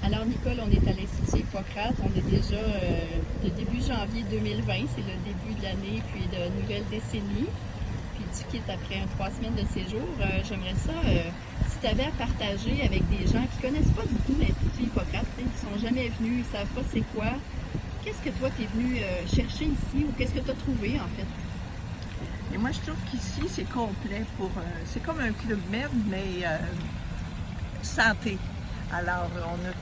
Alors Nicole, on est à l'Institut Hippocrate. On est déjà le début janvier 2020, c'est le début de l'année, puis de la nouvelle décennie. Puis tu quittes après 3 semaines de séjour. J'aimerais ça, si tu avais à partager avec des gens qui ne connaissent pas du tout l'Institut Hippocrate, qui ne sont jamais venus, ils ne savent pas c'est quoi, qu'est-ce que toi tu es venu chercher ici ou qu'est-ce que tu as trouvé en fait? Et moi, je trouve qu'ici, c'est complet pour... c'est comme un club med, mais santé. Alors, on a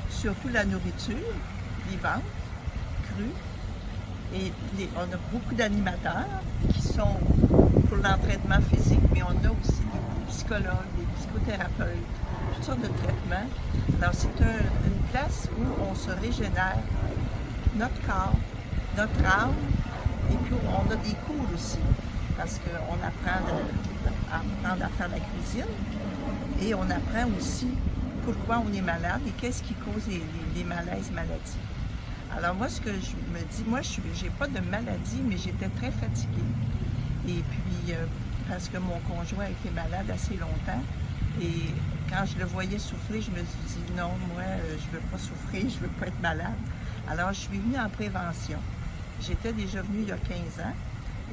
surtout la nourriture vivante, crue, et on a beaucoup d'animateurs qui sont pour l'entraînement physique, mais on a aussi des psychologues, des psychothérapeutes, toutes sortes de traitements. Alors, c'est une place où on se régénère notre corps, notre âme, et puis on a des cours aussi, parce qu'on apprend à faire la cuisine, et on apprend aussi pourquoi on est malade et qu'est-ce qui cause les malaises, maladies. Alors moi, ce que je me dis, moi, je n'ai pas de maladie, mais j'étais très fatiguée. Et puis, parce que mon conjoint a été malade assez longtemps, et quand je le voyais souffrir, je me suis dit, non, moi, je ne veux pas souffrir, je ne veux pas être malade. Alors, je suis venue en prévention. J'étais déjà venue il y a 15 ans,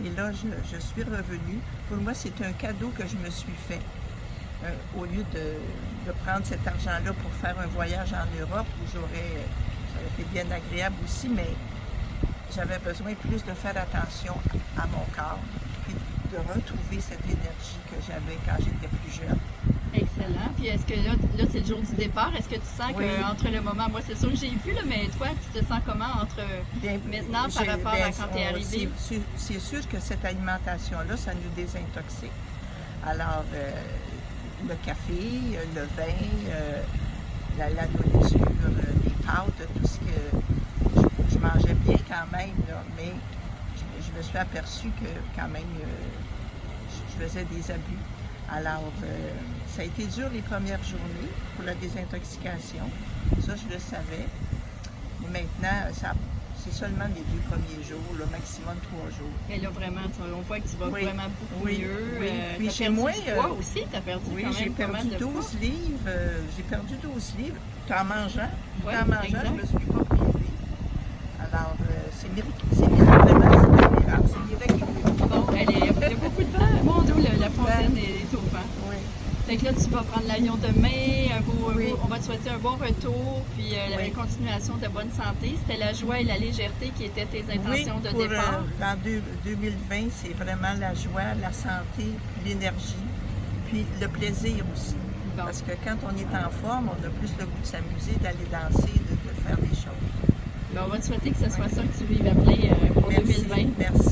et là, je suis revenue. Pour moi, c'est un cadeau que je me suis fait. Au lieu de prendre cet argent-là pour faire un voyage en Europe, où ça aurait été bien agréable aussi, mais j'avais besoin plus de faire attention à mon corps, puis de retrouver cette énergie que j'avais quand j'étais plus jeune. Excellent. Puis est-ce que là c'est le jour du départ, est-ce que tu sens Oui. qu'entre le moment, moi c'est sûr que j'ai vu, là, mais toi, tu te sens comment entre maintenant par rapport à quand tu es arrivé? C'est sûr que cette alimentation-là, ça nous désintoxique. Alors, le café, le vin, la nourriture, les pâtes, tout ce que je mangeais bien quand même, là, mais je me suis aperçue que quand même je faisais des abus. Alors, ça a été dur les premières journées pour la désintoxication, ça je le savais. Mais maintenant, c'est seulement les 2 premiers jours, le maximum 3 jours. Et là, vraiment, on voit que tu vas vraiment beaucoup mieux. Oui. Puis t'as chez perdu moi, du poids aussi, tu as perdu oui, quand même j'ai pas mal perdu de 12 poids. livres. J'ai perdu 12 livres en mangeant. Oui, En mangeant, exact. je me suis pas privée. Alors, c'est vraiment, c'est un miracle, c'est miraculeux. Bon, il y a beaucoup de vent. Mon dos, la fontaine est au vent. Oui. Fait que là, tu vas prendre l'avion demain, Oui. on va te souhaiter un bon retour, puis Oui. une continuation de bonne santé. C'était la joie et la légèreté qui étaient tes intentions de pour, départ. en 2020, c'est vraiment la joie, la santé, l'énergie, puis le plaisir aussi. Bon. Parce que quand on est en forme, on a plus le goût de s'amuser, d'aller danser, de faire des choses. Ben, on va te souhaiter que ce soit ça que tu vives à plein pour Merci, 2020. merci.